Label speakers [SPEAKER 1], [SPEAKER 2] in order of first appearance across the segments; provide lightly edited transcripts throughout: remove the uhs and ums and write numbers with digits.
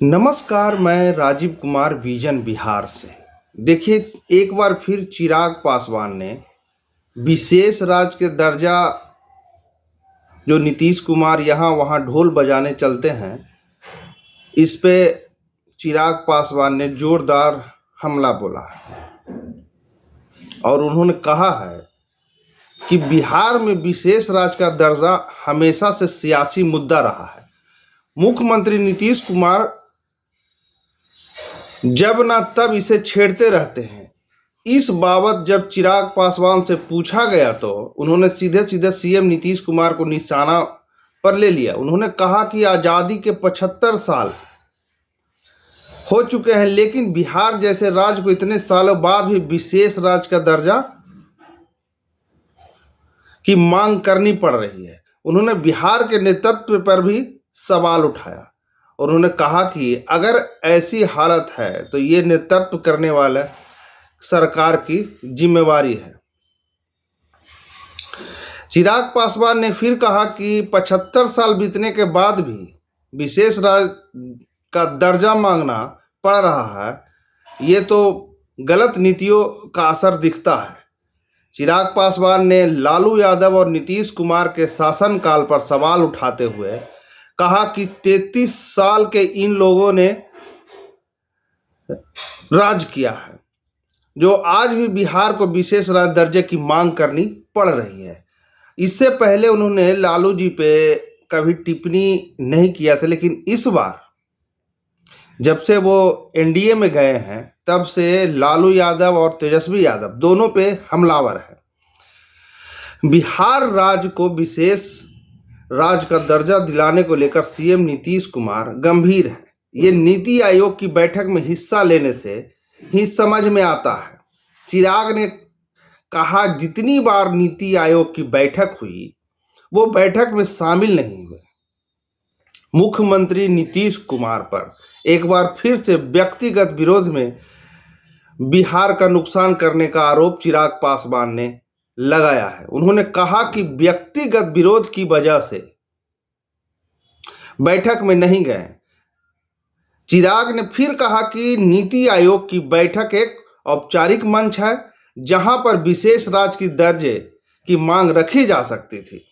[SPEAKER 1] नमस्कार, मैं राजीव कुमार विजन बिहार से। देखिए, एक बार फिर चिराग पासवान ने विशेष राज्य के दर्जा जो नीतीश कुमार यहाँ वहाँ ढोल बजाने चलते हैं, इस पे चिराग पासवान ने जोरदार हमला बोला है और उन्होंने कहा है कि बिहार में विशेष राज्य का दर्जा हमेशा से सियासी मुद्दा रहा है। मुख्यमंत्री नीतीश कुमार जब ना तब इसे छेड़ते रहते हैं। इस बाबत जब चिराग पासवान से पूछा गया तो उन्होंने सीधे सीधे सीएम नीतीश कुमार को निशाना पर ले लिया। उन्होंने कहा कि आज़ादी के 75 साल हो चुके हैं, लेकिन बिहार जैसे राज्य को इतने सालों बाद भी विशेष राज्य का दर्जा की मांग करनी पड़ रही है। उन्होंने बिहार के नेतृत्व पर भी सवाल उठाया और उन्होंने कहा कि अगर ऐसी हालत है तो ये नेतृत्व करने वाले सरकार की जिम्मेवारी है। चिराग पासवान ने फिर कहा कि 75 साल बीतने के बाद भी विशेष राज्य का दर्जा मांगना पड़ रहा है, ये तो गलत नीतियों का असर दिखता है। चिराग पासवान ने लालू यादव और नीतीश कुमार के शासनकाल पर सवाल उठाते हुए कहा कि 33 साल के इन लोगों ने राज किया है, जो आज भी बिहार को विशेष राज्य दर्जे की मांग करनी पड़ रही है। इससे पहले उन्होंने लालू जी पे कभी टिप्पणी नहीं किया था, लेकिन इस बार जब से वो एनडीए में गए हैं तब से लालू यादव और तेजस्वी यादव दोनों पे हमलावर है। बिहार राज्य को विशेष राज्य का दर्जा दिलाने को लेकर सीएम नीतीश कुमार गंभीर है। ये नीति आयोग की बैठक में हिस्सा लेने से ही समझ में आता है। चिराग ने कहा, जितनी बार नीति आयोग की बैठक हुई वो बैठक में शामिल नहीं हुए। मुख्यमंत्री नीतीश कुमार पर एक बार फिर से व्यक्तिगत विरोध में बिहार का नुकसान करने का आरोप चिराग पासवान ने लगाया है। उन्होंने कहा कि व्यक्तिगत विरोध की वजह से बैठक में नहीं गए। चिराग ने फिर कहा कि नीति आयोग की बैठक एक औपचारिक मंच है जहां पर विशेष राज्य की दर्जे की मांग रखी जा सकती थी,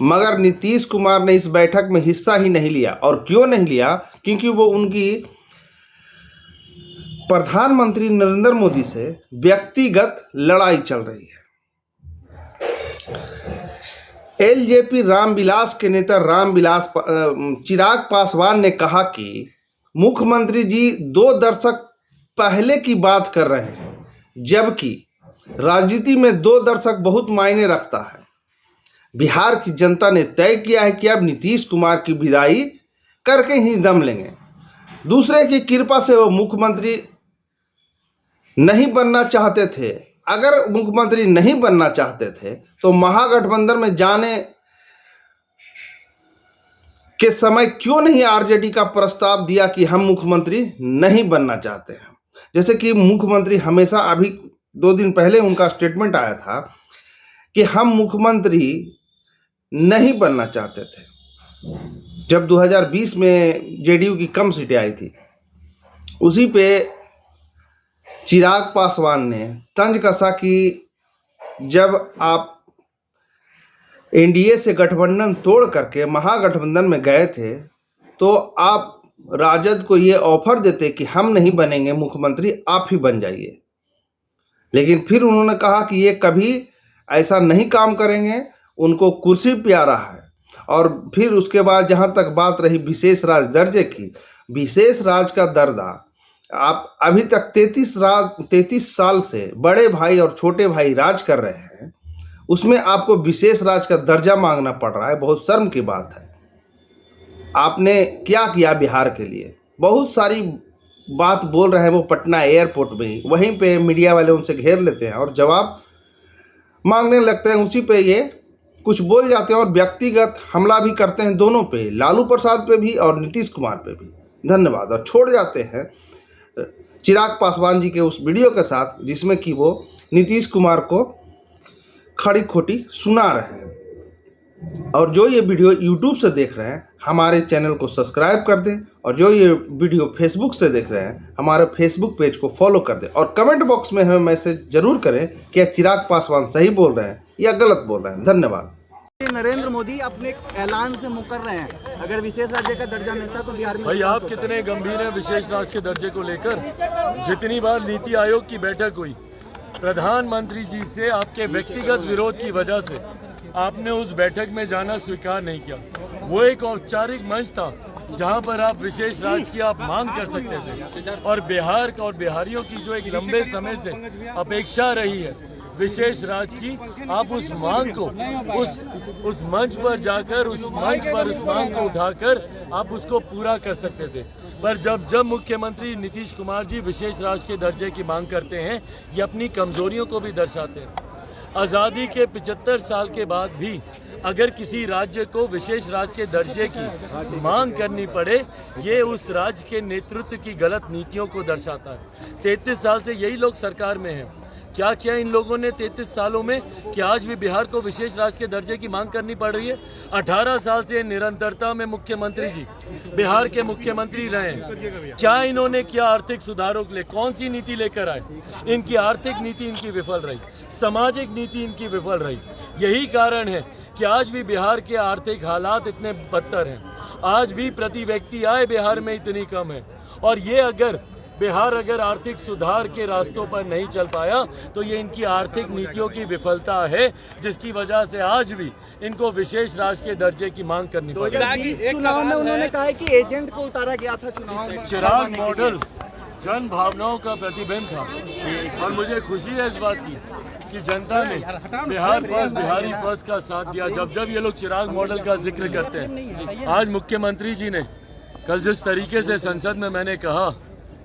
[SPEAKER 1] मगर नीतीश कुमार ने इस बैठक में हिस्सा ही नहीं लिया। और क्यों नहीं लिया? क्योंकि वो उनकी प्रधानमंत्री नरेंद्र मोदी से व्यक्तिगत लड़ाई चल रही है। एलजेपी रामविलास के नेता चिराग पासवान ने कहा कि मुख्यमंत्री जी 2 दशक पहले की बात कर रहे हैं, जबकि राजनीति में 2 दशक बहुत मायने रखता है। बिहार की जनता ने तय किया है कि अब नीतीश कुमार की विदाई करके ही दम लेंगे। दूसरे की कृपा से वो मुख्यमंत्री नहीं बनना चाहते थे। अगर मुख्यमंत्री नहीं बनना चाहते थे तो महागठबंधन में जाने के समय क्यों नहीं आरजेडी का प्रस्ताव दिया कि हम मुख्यमंत्री नहीं बनना चाहते हैं। जैसे कि मुख्यमंत्री हमेशा, अभी 2 दिन पहले उनका स्टेटमेंट आया था कि हम मुख्यमंत्री नहीं बनना चाहते थे। जब 2020 में जेडीयू की कम सीटें आई थी, उसी पे चिराग पासवान ने तंज कसा कि जब आप एनडीए से गठबंधन तोड़ करके महागठबंधन में गए थे तो आप राजद को ये ऑफर देते कि हम नहीं बनेंगे मुख्यमंत्री, आप ही बन जाइए। लेकिन फिर उन्होंने कहा कि ये कभी ऐसा नहीं काम करेंगे, उनको कुर्सी प्यारा है। और फिर उसके बाद जहाँ तक बात रही विशेष राज्य दर्जे की, विशेष राज्य का दर्जा आप अभी तक 33 साल से बड़े भाई और छोटे भाई राज कर रहे हैं, उसमें आपको विशेष राज्य का दर्जा मांगना पड़ रहा है। बहुत शर्म की बात है। आपने क्या किया बिहार के लिए? बहुत सारी बात बोल रहे हैं वो पटना एयरपोर्ट में ही, वहीं पे मीडिया वाले उनसे घेर लेते हैं और जवाब मांगने लगते हैं। उसी पे ये कुछ बोल जाते हैं और व्यक्तिगत हमला भी करते हैं, दोनों पे, लालू प्रसाद पे भी और नीतीश कुमार पे भी। धन्यवाद। और छोड़ जाते हैं चिराग पासवान जी के उस वीडियो के साथ जिसमें कि वो नीतीश कुमार को खड़ी खोटी सुना रहे हैं। और जो ये वीडियो यूट्यूब से देख रहे हैं, हमारे चैनल को सब्सक्राइब कर दें और जो ये वीडियो फेसबुक से देख रहे हैं, हमारे फेसबुक पेज को फॉलो कर दें और कमेंट बॉक्स में हमें मैसेज जरूर करें कि चिराग पासवान सही बोल रहे हैं या गलत बोल रहे हैं। धन्यवाद।
[SPEAKER 2] नरेंद्र मोदी अपने ऐलान से मुकर रहे हैं, अगर विशेष राज्य का दर्जा मिलता तो बिहार में।
[SPEAKER 3] भाई आप कितने गंभीर हैं विशेष राज्य के दर्जे को लेकर। जितनी बार नीति आयोग की बैठक हुई, प्रधानमंत्री जी से आपके व्यक्तिगत विरोध की वजह से आपने उस बैठक में जाना स्वीकार नहीं किया। वो एक औपचारिक मंच था जहां पर आप विशेष राज्य की आप मांग कर सकते थे, और बिहार का और बिहारियों की जो एक लंबे समय से अपेक्षा रही है विशेष राज्य की, आप उस मांग को उस मंच पर जाकर उस मांग को उठाकर आप उसको पूरा कर सकते थे। पर जब मुख्यमंत्री नीतीश कुमार जी विशेष राज्य के दर्जे की मांग करते हैं, ये अपनी कमजोरियों को भी दर्शाते हैं। आज़ादी के 75 साल के बाद भी अगर किसी राज्य को विशेष राज्य के दर्जे की मांग करनी पड़े, ये उस राज्य के नेतृत्व की गलत नीतियों को दर्शाता है। 33 साल से यही लोग सरकार में हैं। क्या किया इन लोगों ने 33 सालों में कि आज भी बिहार को विशेष राज्य के दर्जे की मांग करनी पड़ रही है? 18 साल से निरंतरता में मुख्यमंत्री जी बिहार के मुख्यमंत्री रहे हैं। क्या इन्होंने किया आर्थिक सुधारों के लिए? कौन सी नीति लेकर आए? इनकी आर्थिक नीति इनकी विफल रही, सामाजिक नीति इनकी विफल रही। यही कारण है कि आज भी बिहार के आर्थिक हालात इतने बदतर हैं। आज भी प्रति व्यक्ति आय बिहार में इतनी कम है, और ये अगर बिहार आर्थिक सुधार के रास्तों पर नहीं चल पाया तो ये इनकी आर्थिक नीतियों की विफलता है, जिसकी वजह से आज भी इनको विशेष राज्य के दर्जे की मांग करनी पड़ी।
[SPEAKER 2] चुनाव में उन्होंने कहा है कि एजेंट को उतारा गया था चुनाव में।
[SPEAKER 3] चिराग मॉडल जन भावनाओं का प्रतिबिंब था, और मुझे खुशी है इस बात की कि जनता ने बिहार फर्स्ट, बिहारी फर्स्ट का साथ दिया। जब ये लोग चिराग मॉडल का जिक्र करते हैं, आज मुख्यमंत्री जी ने कल जिस तरीके से संसद में मैंने कहा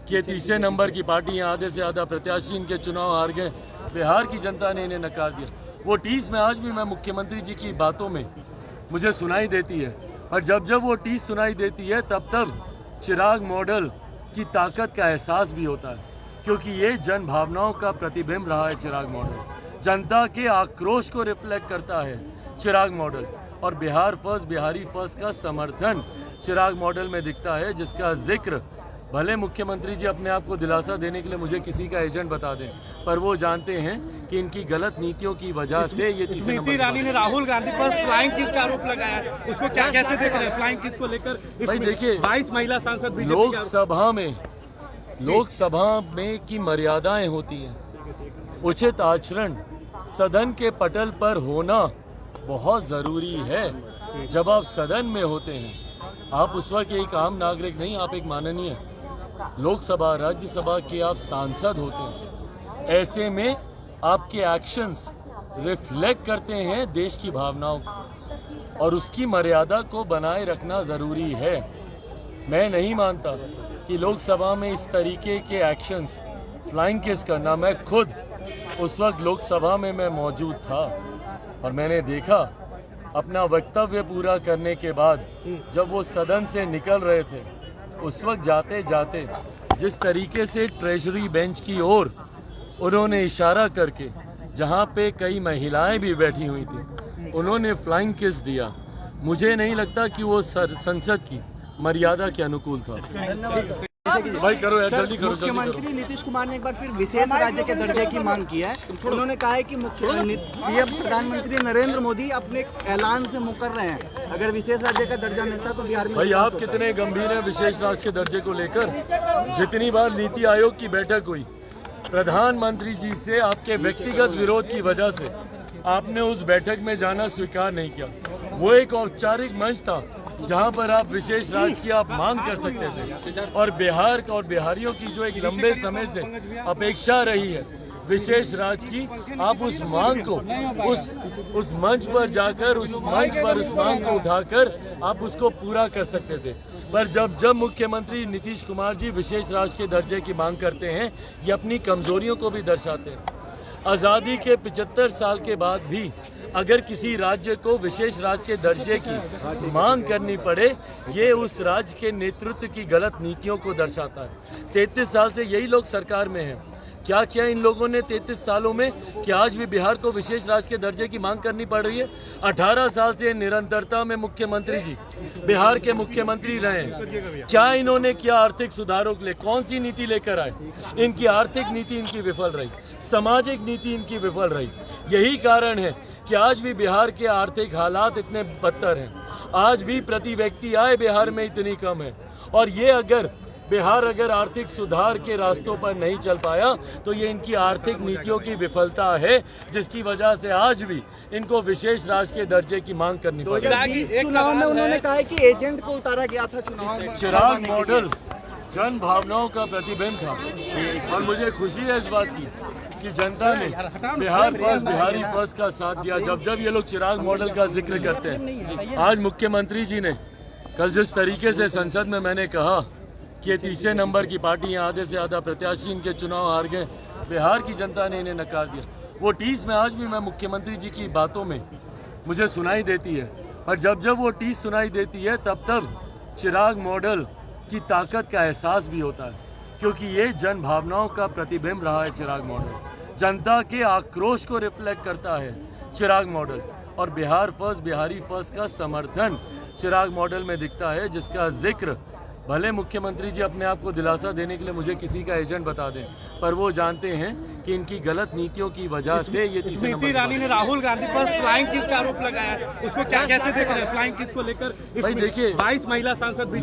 [SPEAKER 3] कि ये तीसरे नंबर की पार्टी है, आधे से ज़्यादा प्रत्याशी इनके चुनाव हार गए, बिहार की जनता ने इन्हें नकार दिया। वो टीस में आज भी मैं मुख्यमंत्री जी की बातों में मुझे सुनाई देती है, और जब वो टीस सुनाई देती है तब चिराग मॉडल की ताकत का एहसास भी होता है, क्योंकि ये जन भावनाओं का प्रतिबिंब रहा है। चिराग मॉडल जनता के आक्रोश को रिफ्लेक्ट करता है चिराग मॉडल, और बिहार फर्स्ट, बिहारी फर्स्ट का समर्थन चिराग मॉडल में दिखता है, जिसका जिक्र भले मुख्यमंत्री जी अपने आप को दिलासा देने के लिए मुझे किसी का एजेंट बता दें, पर वो जानते हैं कि इनकी गलत नीतियों की वजह से ये तीसरे नंबर।
[SPEAKER 4] स्मृति ईरानी ने राहुल गांधी पर फ्लाइंग किस का आरोप लगाया, उसको क्या कैसे देख रहे हैं फ्लाइंग किस को लेकर?
[SPEAKER 3] भाई देखिए,
[SPEAKER 4] 22 महिला सांसद बीजेपी
[SPEAKER 3] लोकसभा में की मर्यादाएं होती हैं। उचित आचरण सदन के पटल पर होना बहुत ज़रूरी है। जब आप सदन में होते हैं, आप उस वक्त एक आम नागरिक नहीं, आप एक माननीय लोकसभा, राज्यसभा के आप सांसद होते हैं। ऐसे में आपके एक्शंस रिफ्लेक्ट करते हैं देश की भावनाओं को, और उसकी मर्यादा को बनाए रखना ज़रूरी है। मैं नहीं मानता कि लोकसभा में इस तरीके के एक्शंस, फ्लाइंग किस करना, मैं खुद उस वक्त लोकसभा में मैं मौजूद था और मैंने देखा। अपना वक्तव्य पूरा करने के बाद जब वो सदन से निकल रहे थे, उस वक्त जाते जाते जिस तरीके से ट्रेजरी बेंच की ओर उन्होंने इशारा करके, जहां पे कई महिलाएं भी बैठी हुई थी, उन्होंने फ्लाइंग किस दिया, मुझे नहीं लगता कि वो संसद की मर्यादा के अनुकूल था। भाई करो यार, जल्दी करो।
[SPEAKER 2] मुख्यमंत्री नीतीश कुमार ने एक बार फिर विशेष राज्य के दर्जे की मांग की है। उन्होंने कहा है कि प्रधानमंत्री नरेंद्र मोदी अपने ऐलान से मुकर रहे हैं, अगर विशेष राज्य का दर्जा मिलता तो बिहार में।
[SPEAKER 3] भाई आप कितने गंभीर हैं विशेष राज्य के दर्जे को लेकर। जितनी बार नीति आयोग की बैठक हुई, प्रधानमंत्री जी से आपके व्यक्तिगत विरोध की वजह से आपने उस बैठक में जाना स्वीकार नहीं किया। वो एक औपचारिक मंच था जहां पर आप विशेष राज्य की आप मांग कर सकते थे, और बिहार का और बिहारियों की जो एक लंबे समय से अपेक्षा रही है विशेष राज्य की, आप उस मांग को उस मंच पर जाकर उस मांग को उठाकर आप उसको पूरा कर सकते थे। पर जब मुख्यमंत्री नीतीश कुमार जी विशेष राज्य के दर्जे की मांग करते हैं, ये अपनी कमजोरियों को भी दर्शाते हैं। आज़ादी के 75 साल के बाद भी अगर किसी राज्य को विशेष राज्य के दर्जे की मांग करनी पड़े, ये उस राज्य के नेतृत्व की गलत नीतियों को दर्शाता है। 33 साल से यही लोग सरकार में हैं। क्या किया इन लोगों ने 33 सालों में कि आज भी बिहार को विशेष राज्य के दर्जे की मांग करनी पड़ रही है? 18 साल से निरंतरता में मुख्यमंत्री जी बिहार के मुख्यमंत्री रहे हैं। क्या इन्होंने किया आर्थिक सुधारों के लिए? कौन सी नीति लेकर आए? इनकी आर्थिक नीति इनकी विफल रही, सामाजिक नीति इनकी विफल रही। यही कारण है कि आज भी बिहार के आर्थिक हालात इतने बदतर हैं। आज भी प्रति व्यक्ति आय बिहार में इतनी कम है। और ये अगर बिहार आर्थिक सुधार के रास्तों पर नहीं चल पाया तो ये इनकी आर्थिक नीतियों की विफलता है, जिसकी वजह से आज भी इनको विशेष राज्य के दर्जे की मांग करनी पड़ रही है।
[SPEAKER 2] चुनाव में उन्होंने कहा है कि एजेंट को उतारा गया था चुनाव में।
[SPEAKER 3] चिराग मॉडल जन भावनाओं का प्रतिबिंब था और मुझे खुशी है इस बात की कि जनता ने बिहार फर्स्ट, बिहारी फर्स्ट का साथ दिया। जब जब ये लोग चिराग मॉडल का जिक्र करते हैं, आज मुख्यमंत्री जी ने कल जिस तरीके से संसद में मैंने कहा कि तीसरे नंबर की पार्टी यहाँ आधे से ज़्यादा प्रत्याशी इनके चुनाव हार गए, बिहार की जनता ने इन्हें नकार दिया। वो टीस में आज भी मैं मुख्यमंत्री जी की बातों में मुझे सुनाई देती है, और जब जब वो टीस सुनाई देती है तब तब चिराग मॉडल की ताकत का एहसास भी होता है, क्योंकि ये जन भावनाओं का प्रतिबिंब रहा है। चिराग मॉडल जनता के आक्रोश को रिफ्लेक्ट करता है चिराग मॉडल, और बिहार फर्स्ट, बिहारी फर्स्ट का समर्थन चिराग मॉडल में दिखता है, जिसका जिक्र भले मुख्यमंत्री जी अपने आप को दिलासा देने के लिए मुझे किसी का एजेंट बता दें, पर वो जानते हैं कि इनकी गलत नीतियों की वजह से ये तीसरे नंबर
[SPEAKER 4] स्मृति ईरानी ने राहुल गांधी पर फ्लाइंग किस का आरोप लगाया है, उसको क्या कैसे देख रहे हैं? फ्लाइंग किस को लेकर
[SPEAKER 3] भाई देखिए,
[SPEAKER 4] 22 महिला सांसद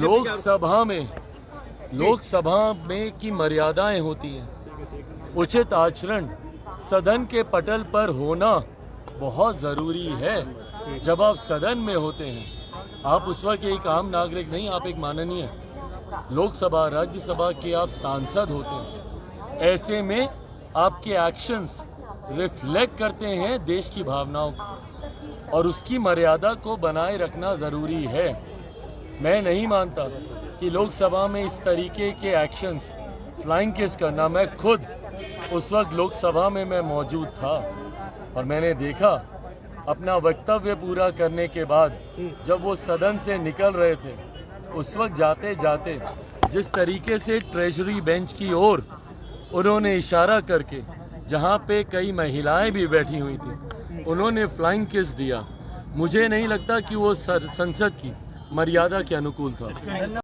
[SPEAKER 3] लोकसभा में की मर्यादाएं होती हैं। उचित आचरण सदन के पटल पर होना बहुत ज़रूरी है। जब आप सदन में होते हैं, आप उस वक्त एक आम नागरिक नहीं, आप एक माननीय लोकसभा, राज्यसभा के आप सांसद होते हैं। ऐसे में आपके एक्शंस रिफ्लेक्ट करते हैं देश की भावनाओं को, और उसकी मर्यादा को बनाए रखना ज़रूरी है। मैं नहीं मानता कि लोकसभा में इस तरीके के एक्शंस, फ्लाइंग किस करना, मैं खुद उस वक्त लोकसभा में मैं मौजूद था और मैंने देखा अपना वक्तव्य पूरा करने के बाद जब वो सदन से निकल रहे थे, उस वक्त जाते जाते जिस तरीके से ट्रेजरी बेंच की ओर उन्होंने इशारा करके, जहाँ पे कई महिलाएं भी बैठी हुई थी, उन्होंने फ्लाइंग किस दिया। मुझे नहीं लगता कि वो संसद की मर्यादा के अनुकूल था।